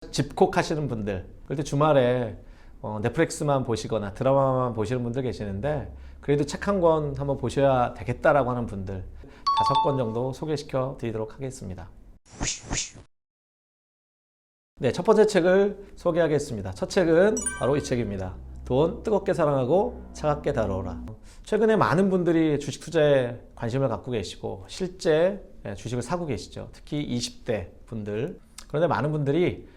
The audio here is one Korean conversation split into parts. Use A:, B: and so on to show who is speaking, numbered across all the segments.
A: 집콕하시는 분들, 그럴 때 주말에 넷플릭스만 보시거나 드라마만 보시는 분들 계시는데 그래도 책 한 권 한번 보셔야 되겠다라고 하는 분들 5권 정도 소개시켜 드리도록 하겠습니다. 네, 첫 번째 책을 소개하겠습니다. 첫 책은 바로 이 책입니다. 돈 뜨겁게 사랑하고 차갑게 다뤄라. 최근에 많은 분들이 주식 투자에 관심을 갖고 계시고 실제 주식을 사고 계시죠. 특히 20대 분들. 그런데 많은 분들이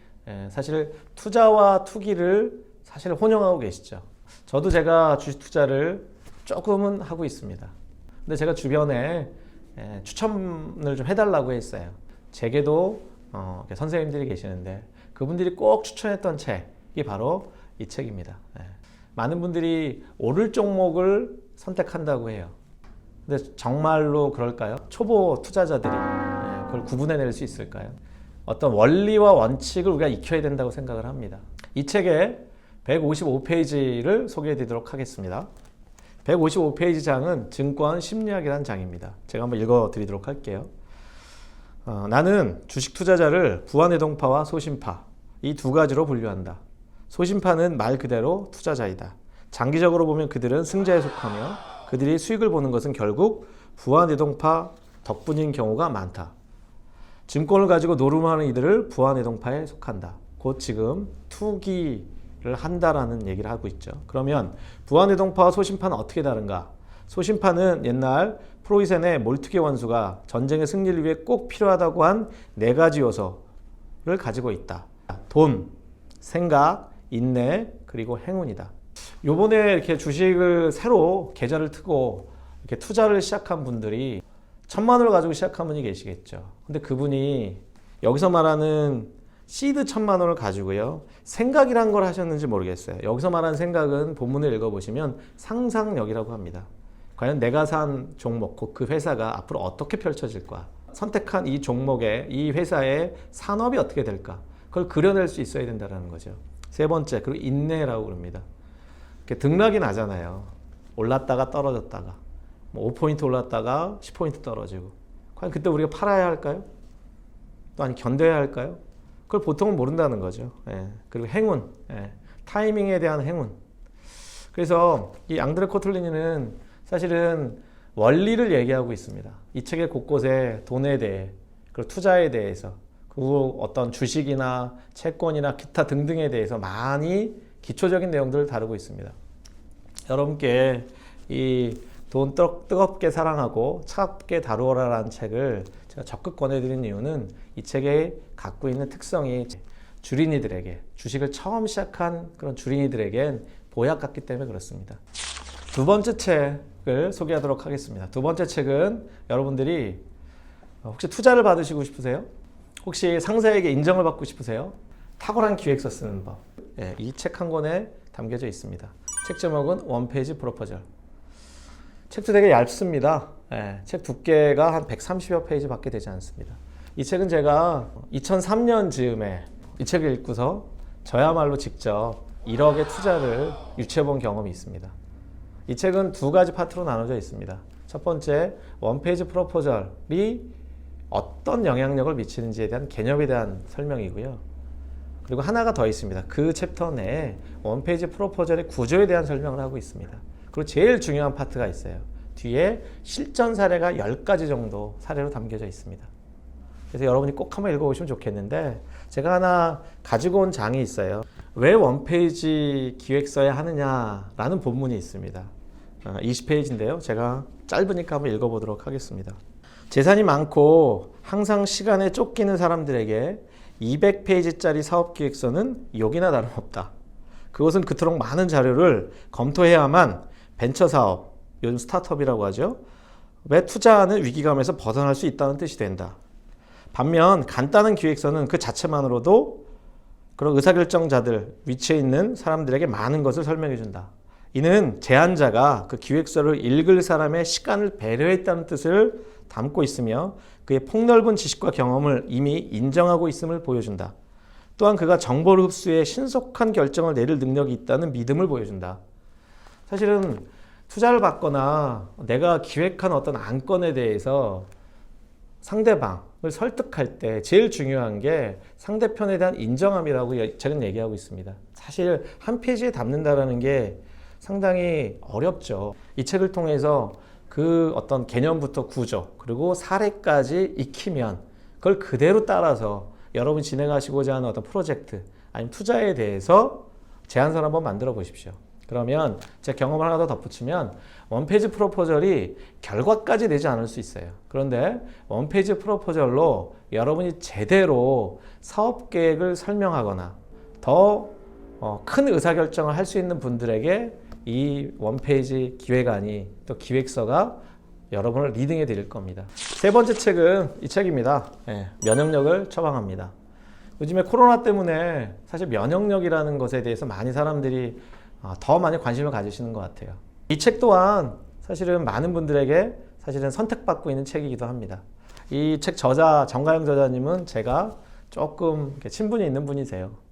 A: 사실 투자와 투기를 사실 혼용하고 계시죠. 저도 제가 주식 투자를 조금은 하고 있습니다. 근데 제가 주변에 추천을 좀 해달라고 했어요. 제게도 선생님들이 계시는데 그분들이 꼭 추천했던 책이 바로 이 책입니다. 많은 분들이 오를 종목을 선택한다고 해요. 근데 정말로 그럴까요? 초보 투자자들이 그걸 구분해낼 수 있을까요? 어떤 원리와 원칙을 우리가 익혀야 된다고 생각을 합니다. 이 책의 155페이지를 소개해 드리도록 하겠습니다. 155페이지 장은 증권 심리학이라는 장입니다. 제가 한번 읽어 드리도록 할게요. 나는 주식 투자자를 부안해동파와 소심파 이 두 가지로 분류한다. 소심파는 말 그대로 투자자이다. 장기적으로 보면 그들은 승자에 속하며 그들이 수익을 보는 것은 결국 부안해동파 덕분인 경우가 많다. 증권을 가지고 노름하는 이들을 부안해동파에 속한다. 곧 지금 투기를 한다라는 얘기를 하고 있죠. 그러면 부안해동파와 소심파는 어떻게 다른가? 소심파는 옛날 프로이센의 몰트게 원수가 전쟁의 승리를 위해 꼭 필요하다고 한 4가지 요소를 가지고 있다. 돈, 생각, 인내, 그리고 행운이다. 요번에 이렇게 주식을 새로 계좌를 트고 이렇게 투자를 시작한 분들이 1,000만 원을 가지고 시작한 분이 계시겠죠. 근데 그분이 여기서 말하는 시드 1,000만 원을 가지고요. 생각이란 걸 하셨는지 모르겠어요. 여기서 말하는 생각은 본문을 읽어보시면 상상력이라고 합니다. 과연 내가 산 종목, 그 회사가 앞으로 어떻게 펼쳐질까? 선택한 이 종목의, 이 회사의 산업이 어떻게 될까? 그걸 그려낼 수 있어야 된다는 거죠. 세 번째, 그리고 인내라고 그럽니다. 등락이 나잖아요. 올랐다가 떨어졌다가. 5포인트 올랐다가 10포인트 떨어지고. 과연 그때 우리가 팔아야 할까요? 또 아니 견뎌야 할까요? 그걸 보통은 모른다는 거죠. 그리고 행운, 타이밍에 대한 행운. 그래서 이 앙드레 코틀리니는 사실은 원리를 얘기하고 있습니다. 이 책의 곳곳에 돈에 대해, 그리고 투자에 대해서, 그리고 어떤 주식이나 채권이나 기타 등등에 대해서 많이 기초적인 내용들을 다루고 있습니다. 여러분께 이 돈 뜨겁게 사랑하고 차갑게 다루어라라는 책을 제가 적극 권해드린 이유는 이 책에 갖고 있는 특성이 주린이들에게, 주식을 처음 시작한 그런 주린이들에겐 보약 같기 때문에 그렇습니다. 두 번째 책을 소개하도록 하겠습니다. 두 번째 책은 여러분들이 혹시 투자를 받으시고 싶으세요? 혹시 상사에게 인정을 받고 싶으세요? 탁월한 기획서 쓰는 법. 이 책 한 권에 담겨져 있습니다. 책 제목은 원페이지 프로포절. 책도 되게 얇습니다. 책 두께가 한 130여 페이지 밖에 되지 않습니다. 이 책은 제가 2003년 즈음에 이 책을 읽고서 저야말로 직접 1억의 투자를 유치해 본 경험이 있습니다. 이 책은 2가지 파트로 나눠져 있습니다. 첫 번째, 원페이지 프로포절이 어떤 영향력을 미치는지에 대한 개념에 대한 설명이고요. 그리고 하나가 더 있습니다. 그 챕터 내에 원페이지 프로포절의 구조에 대한 설명을 하고 있습니다. 그리고 제일 중요한 파트가 있어요. 뒤에 실전 사례가 10가지 정도 사례로 담겨져 있습니다. 그래서 여러분이 꼭 한번 읽어보시면 좋겠는데 제가 하나 가지고 온 장이 있어요. 왜 원페이지 기획서야 하느냐라는 본문이 있습니다. 20페이지인데요. 제가 짧으니까 한번 읽어보도록 하겠습니다. 재산이 많고 항상 시간에 쫓기는 사람들에게 200페이지짜리 사업기획서는 욕이나 다름없다. 그것은 그토록 많은 자료를 검토해야만 벤처사업, 요즘 스타트업이라고 하죠. 왜 투자하는 위기감에서 벗어날 수 있다는 뜻이 된다. 반면 간단한 기획서는 그 자체만으로도 그런 의사결정자들, 위치에 있는 사람들에게 많은 것을 설명해 준다. 이는 제안자가 그 기획서를 읽을 사람의 시간을 배려했다는 뜻을 담고 있으며 그의 폭넓은 지식과 경험을 이미 인정하고 있음을 보여준다. 또한 그가 정보를 흡수해 신속한 결정을 내릴 능력이 있다는 믿음을 보여준다. 사실은 투자를 받거나 내가 기획한 어떤 안건에 대해서 상대방, 설득할 때 제일 중요한 게 상대편에 대한 인정함이라고 저는 얘기하고 있습니다. 사실 한 페이지에 담는다라는 게 상당히 어렵죠. 이 책을 통해서 그 어떤 개념부터 구조 그리고 사례까지 익히면 그걸 그대로 따라서 여러분이 진행하시고자 하는 어떤 프로젝트 아니면 투자에 대해서 제안서를 한번 만들어 보십시오. 그러면 제 경험을 하나 더 덧붙이면 원페이지 프로포절이 결과까지 내지 않을 수 있어요. 그런데 원페이지 프로포절로 여러분이 제대로 사업 계획을 설명하거나 더 큰 의사결정을 할 수 있는 분들에게 이 원페이지 기획안이 또 기획서가 여러분을 리딩해 드릴 겁니다. 세 번째 책은 이 책입니다. 면역력을 처방합니다. 요즘에 코로나 때문에 사실 면역력이라는 것에 대해서 많이 사람들이 더 많이 관심을 가지시는 것 같아요. 이 책 또한 사실은 많은 분들에게 사실은 선택받고 있는 책이기도 합니다. 이 책 저자 정가영 저자님은 제가 조금 친분이 있는 분이세요.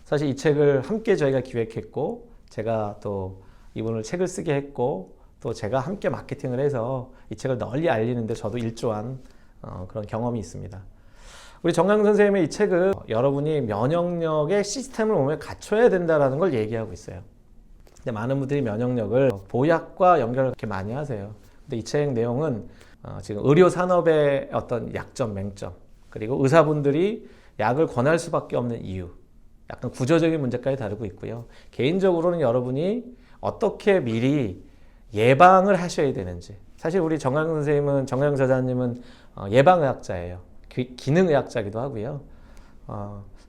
A: 사실 이 책을 함께 저희가 기획했고 제가 또 이분을 책을 쓰게 했고 또 제가 함께 마케팅을 해서 이 책을 널리 알리는데 저도 일조한 그런 경험이 있습니다. 우리 정강 선생님의 이 책은 여러분이 면역력의 시스템을 몸에 갖춰야 된다는 걸 얘기하고 있어요. 근데 많은 분들이 면역력을 보약과 연결을 그렇게 많이 하세요. 근데 이 책 내용은 지금 의료 산업의 어떤 약점, 맹점, 그리고 의사분들이 약을 권할 수밖에 없는 이유, 약간 구조적인 문제까지 다루고 있고요. 개인적으로는 여러분이 어떻게 미리 예방을 하셔야 되는지. 사실 우리 정강 선생님은, 정강 저자님은 예방의학자예요. 기능의학자기도 하고요.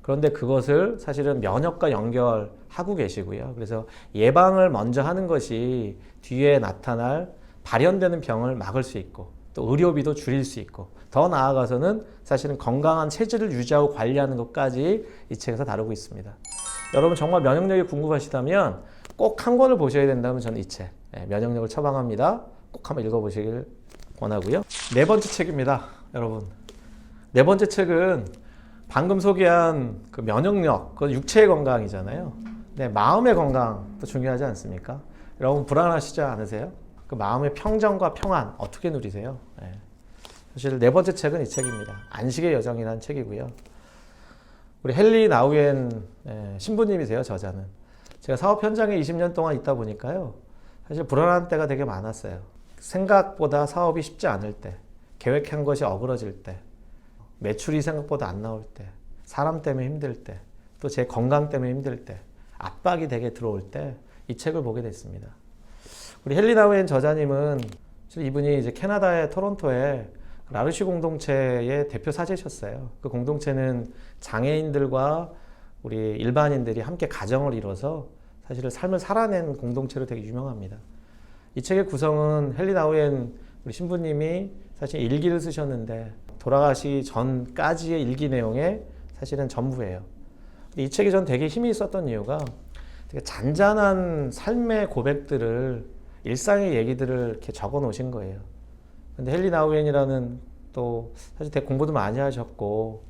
A: 그런데 그것을 사실은 면역과 연결하고 계시고요. 그래서 예방을 먼저 하는 것이 뒤에 나타날 발현되는 병을 막을 수 있고 또 의료비도 줄일 수 있고 더 나아가서는 사실은 건강한 체질을 유지하고 관리하는 것까지 이 책에서 다루고 있습니다. 여러분 정말 면역력이 궁금하시다면 꼭 한 권을 보셔야 된다면 저는 이 책, 면역력을 처방합니다. 꼭 한번 읽어보시길 권하고요. 네 번째 책입니다. 여러분 네 번째 책은 방금 소개한 그 면역력, 그 육체의 건강이잖아요. 네, 마음의 건강도 중요하지 않습니까? 여러분 불안하시지 않으세요? 그 마음의 평정과 평안 어떻게 누리세요? 네. 사실 네 번째 책은 이 책입니다. 안식의 여정이라는 책이고요. 우리 헨리 나우엔 신부님이세요, 저자는. 제가 사업 현장에 20년 동안 있다 보니까요. 사실 불안한 때가 되게 많았어요. 생각보다 사업이 쉽지 않을 때, 계획한 것이 어그러질 때, 매출이 생각보다 안 나올 때, 사람 때문에 힘들 때, 또 제 건강 때문에 힘들 때, 압박이 되게 들어올 때 이 책을 보게 됐습니다. 우리 헨리 나우엔 저자님은 이분이 이제 캐나다의 토론토에 라르시 공동체의 대표 사제셨어요. 그 공동체는 장애인들과 우리 일반인들이 함께 가정을 이뤄서 사실 삶을 살아낸 공동체로 되게 유명합니다. 이 책의 구성은 헨리 나우엔 우리 신부님이 사실 일기를 쓰셨는데 돌아가시기 전까지의 일기 내용의 사실은 전부예요. 이 책이 전 되게 힘이 있었던 이유가 되게 잔잔한 삶의 고백들을 일상의 얘기들을 이렇게 적어 놓으신 거예요. 근데 헨리 나우엔이라는 또 사실 되게 공부도 많이 하셨고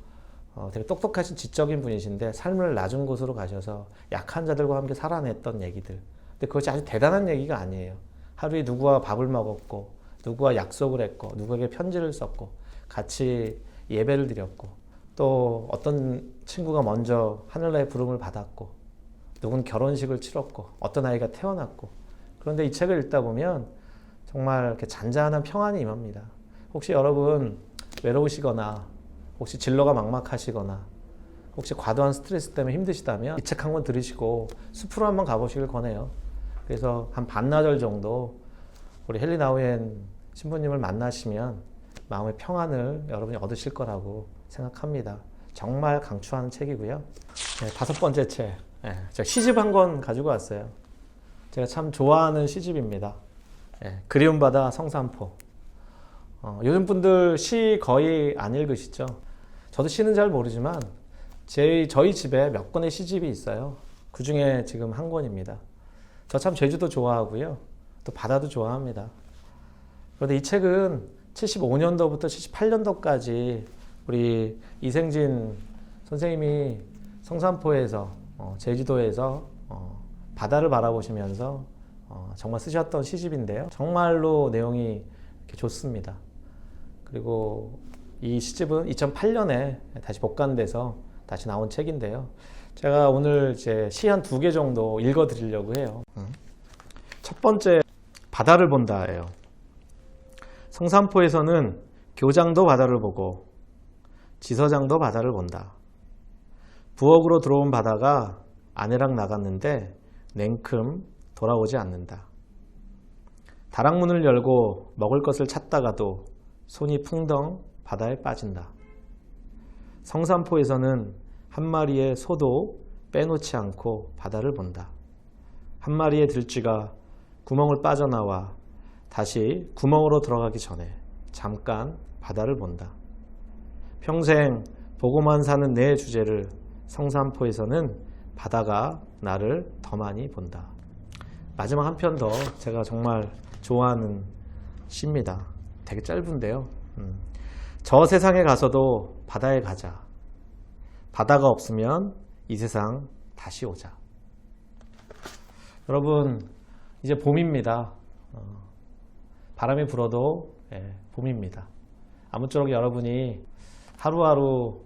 A: 되게 똑똑하신 지적인 분이신데 삶을 낮은 곳으로 가셔서 약한 자들과 함께 살아냈던 얘기들. 근데 그것이 아주 대단한 얘기가 아니에요. 하루에 누구와 밥을 먹었고 누구와 약속을 했고 누구에게 편지를 썼고 같이 예배를 드렸고 또 어떤 친구가 먼저 하늘나라의 부름을 받았고 누군 결혼식을 치렀고 어떤 아이가 태어났고 그런데 이 책을 읽다 보면 정말 이렇게 잔잔한 평안이 임합니다. 혹시 여러분 외로우시거나 혹시 진로가 막막하시거나 혹시 과도한 스트레스 때문에 힘드시다면 이 책 한 권 들으시고 숲으로 한번 가보시길 권해요. 그래서 한 반나절 정도 우리 헨리 나우엔 신부님을 만나시면 마음의 평안을 여러분이 얻으실 거라고 생각합니다. 정말 강추하는 책이고요. 네, 다섯 번째 책. 제가 시집 한 권 가지고 왔어요. 제가 참 좋아하는 시집입니다. 그리움 바다 성산포. 요즘 분들 시 거의 안 읽으시죠? 저도 시는 잘 모르지만 저희 집에 몇 권의 시집이 있어요. 그 중에 지금 한 권입니다. 저 참 제주도 좋아하고요. 또 바다도 좋아합니다. 그런데 이 책은 75년도부터 78년도까지 우리 이생진 선생님이 성산포에서 제주도에서 바다를 바라보시면서 정말 쓰셨던 시집인데요. 정말로 내용이 이렇게 좋습니다. 그리고 이 시집은 2008년에 다시 복간돼서 다시 나온 책인데요. 제가 오늘 이제 시 한 2개 정도 읽어 드리려고 해요. 첫 번째, 바다를 본다예요. 성산포에서는 교장도 바다를 보고 지서장도 바다를 본다. 부엌으로 들어온 바다가 아내랑 나갔는데 냉큼 돌아오지 않는다. 다락문을 열고 먹을 것을 찾다가도 손이 풍덩 바다에 빠진다. 성산포에서는 한 마리의 소도 빼놓지 않고 바다를 본다. 한 마리의 들쥐가 구멍을 빠져나와 다시 구멍으로 들어가기 전에 잠깐 바다를 본다. 평생 보고만 사는 내 주제를 성산포에서는 바다가 나를 더 많이 본다. 마지막 한 편 더 제가 정말 좋아하는 시입니다. 되게 짧은데요. 저 세상에 가서도 바다에 가자. 바다가 없으면 이 세상 다시 오자. 여러분, 이제 봄입니다. 바람이 불어도 봄입니다. 아무쪼록 여러분이 하루하루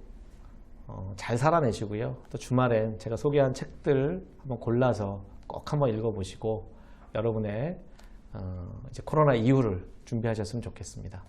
A: 잘 살아내시고요. 또 주말엔 제가 소개한 책들 한번 골라서 꼭 한번 읽어보시고 여러분의 이제 코로나 이후를 준비하셨으면 좋겠습니다.